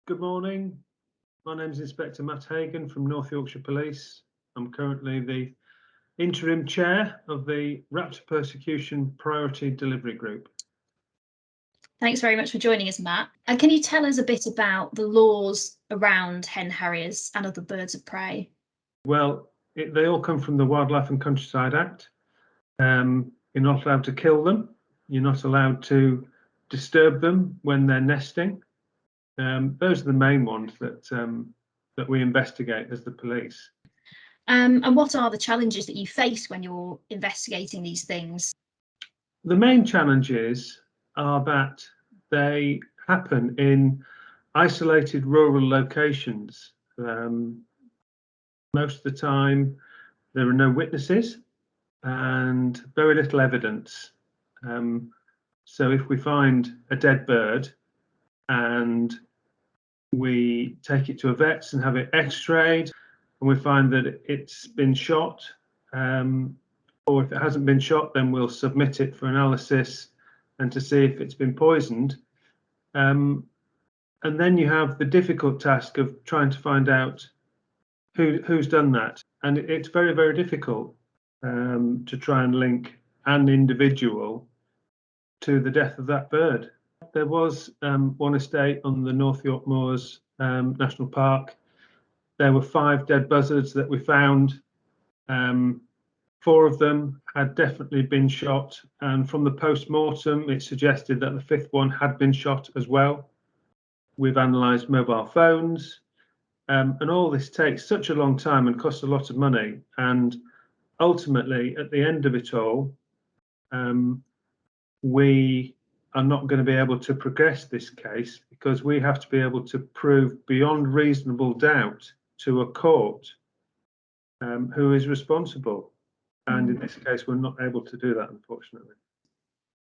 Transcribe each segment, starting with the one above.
Good morning. My name is Inspector Matt Hagen from North Yorkshire Police. I'm currently the interim chair of the Raptor Persecution Priority Delivery Group. Thanks very much for joining us, Matt. And can you tell us a bit about the laws around hen harriers and other birds of prey? Well, they all come from the Wildlife and Countryside Act. You're not allowed to kill them. You're not allowed to disturb them when they're nesting. Those are the main ones that we investigate as the police. And what are the challenges that you face when you're investigating these things? The main challenges are that they happen in isolated rural locations. Most of the time, there are no witnesses and very little evidence. So if we find a dead bird and we take it to a vet's and have it x-rayed, and we find that it's been shot, or if it hasn't been shot, then we'll submit it for analysis and to see if it's been poisoned. And then you have the difficult task of trying to find out who's done that. And it's very, very difficult to try and link an individual to the death of that bird. There was one estate on the North York Moors National Park. There were 5 dead buzzards that we found. 4 of them had definitely been shot, and from the post-mortem it suggested that the 5th one had been shot as well. We've analysed mobile phones, and all this takes such a long time and costs a lot of money, and ultimately at the end of it all, we are not going to be able to progress this case because we have to be able to prove beyond reasonable doubt to a court who is responsible. And in this case, we're not able to do that, unfortunately.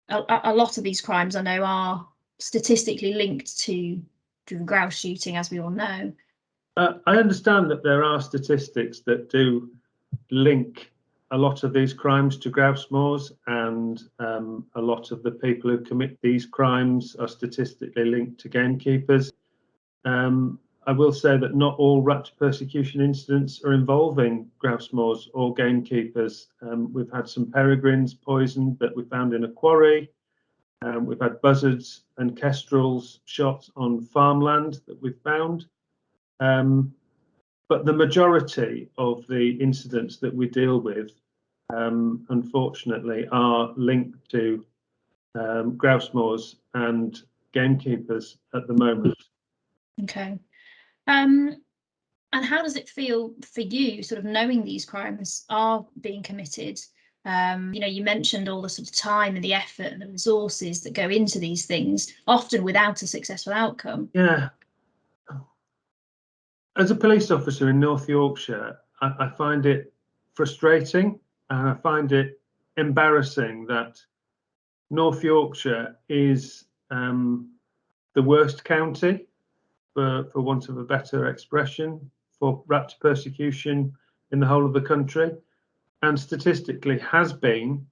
A lot of these crimes, I know, are statistically linked to the grouse shooting, as we all know. I understand that there are statistics that do link a lot of these crimes to grouse moors, and a lot of the people who commit these crimes are statistically linked to gamekeepers. I will say that not all raptor persecution incidents are involving grouse moors or gamekeepers. We've had some peregrines poisoned that we found in a quarry. We've had buzzards and kestrels shot on farmland that we've found. But the majority of the incidents that we deal with, unfortunately, are linked to grouse moors and gamekeepers at the moment. Okay. And how does it feel for you, sort of knowing these crimes are being committed? You mentioned all the sort of time and the effort and the resources that go into these things, often without a successful outcome. Yeah. As a police officer in North Yorkshire, I find it frustrating and I find it embarrassing that North Yorkshire is the worst county, for want of a better expression, for raptor persecution in the whole of the country, and statistically has been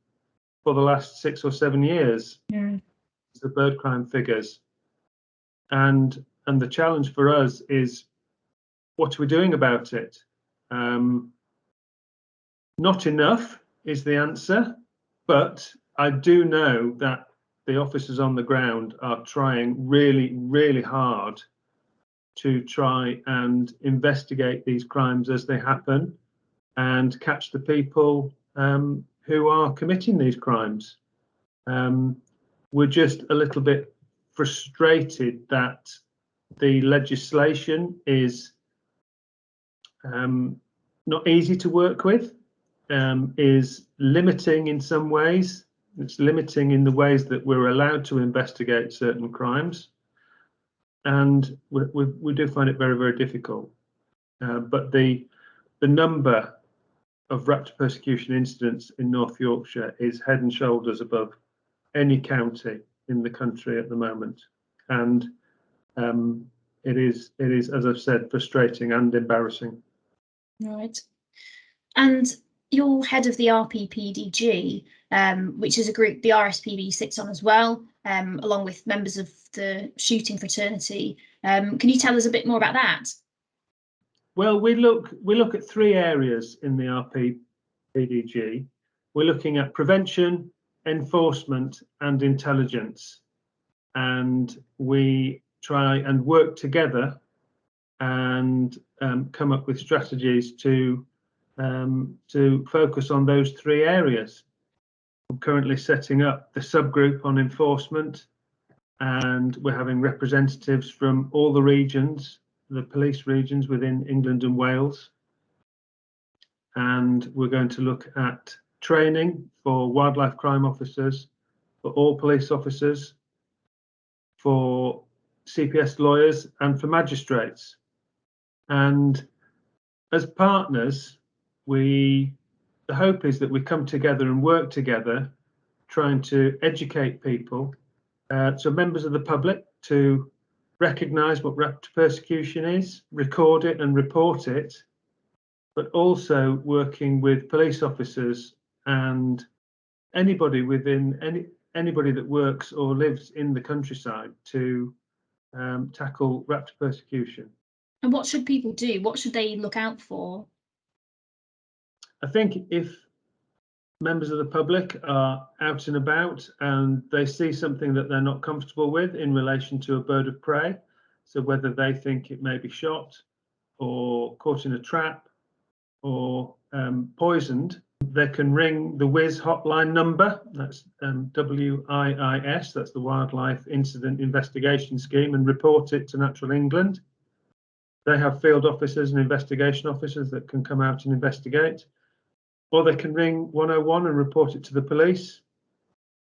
for the last 6 or 7 years. The bird crime figures, and the challenge for us is, what are we doing about it? Not enough is the answer, but I do know that the officers on the ground are trying really, really hard to try and investigate these crimes as they happen and catch the people who are committing these crimes. We're just a little bit frustrated that the legislation is not easy to work with, is limiting in some ways. It's limiting in the ways that we're allowed to investigate certain crimes. And we do find it very, very difficult. But the number of raptor persecution incidents in North Yorkshire is head and shoulders above any county in the country at the moment. And it is, as I've said, frustrating and embarrassing. Right. And you're head of the RPPDG, which is a group the RSPB sits on as well, along with members of the shooting fraternity. Can you tell us a bit more about that? Well, we look at 3 areas in the RPPDG. We're looking at prevention, enforcement, and intelligence, and we try and work together and come up with strategies to focus on those 3 areas. I'm currently setting up the subgroup on enforcement, and we're having representatives from all the regions, the police regions within England and Wales. And we're going to look at training for wildlife crime officers, for all police officers, for CPS lawyers, and for magistrates. And as partners, the hope is that we come together and work together, trying to educate people, so members of the public, to recognise what raptor persecution is, record it and report it, but also working with police officers and anybody anybody that works or lives in the countryside to tackle raptor persecution. And what should people do? What should they look out for? I think if members of the public are out and about and they see something that they're not comfortable with in relation to a bird of prey, so whether they think it may be shot or caught in a trap or poisoned, they can ring the WIS hotline number. That's WIIS, that's the Wildlife Incident Investigation Scheme, and report it to Natural England. They have field officers and investigation officers that can come out and investigate. Or they can ring 101 and report it to the police,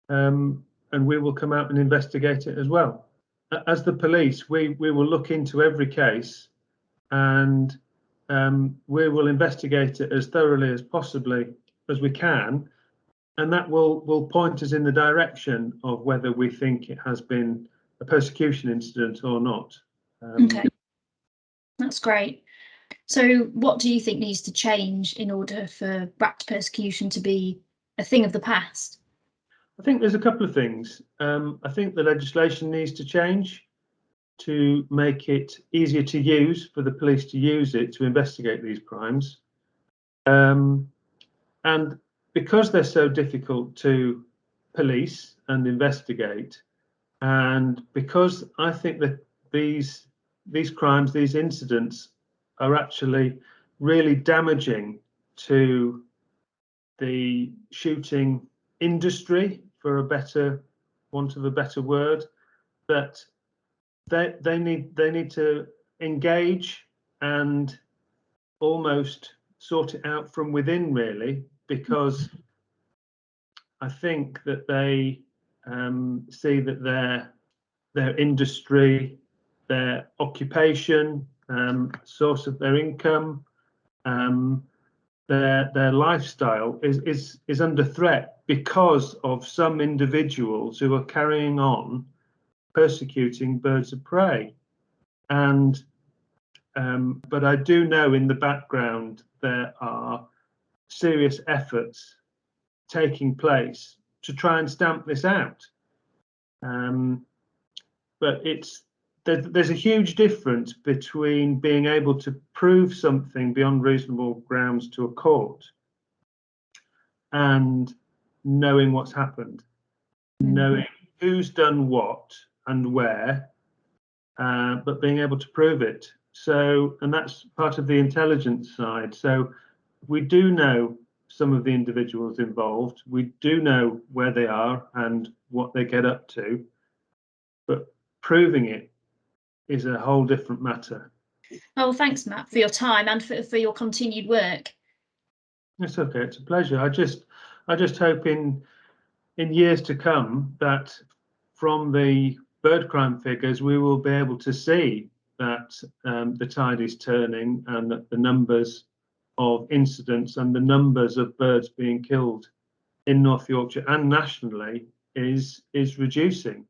and we will come out and investigate it as well. As the police, we will look into every case, and we will investigate it as thoroughly as possibly as we can, and that will point us in the direction of whether we think it has been a persecution incident or not. Okay, that's great. So what do you think needs to change in order for raptor persecution to be a thing of the past? I think there's a couple of things. I think the legislation needs to change to make it easier to use, for the police to use it to investigate these crimes. And because they're so difficult to police and investigate, and because I think that these crimes, these incidents, are actually really damaging to the shooting industry, for want of a better word, that they need to engage and almost sort it out from within, really, because I think that they see that their industry, their occupation, source of their income, their lifestyle is under threat because of some individuals who are carrying on persecuting birds of prey. And but I do know in the background there are serious efforts taking place to try and stamp this out. But there's a huge difference between being able to prove something beyond reasonable grounds to a court and knowing what's happened, knowing who's done what and where, but being able to prove it. So, and that's part of the intelligence side. So we do know some of the individuals involved. We do know where they are and what they get up to, but proving it is a whole different matter. Oh, thanks, Matt, for your time and for your continued work. It's okay. It's a pleasure. I just hope in years to come that from the bird crime figures we will be able to see that the tide is turning, and that the numbers of incidents and the numbers of birds being killed in North Yorkshire and nationally is reducing.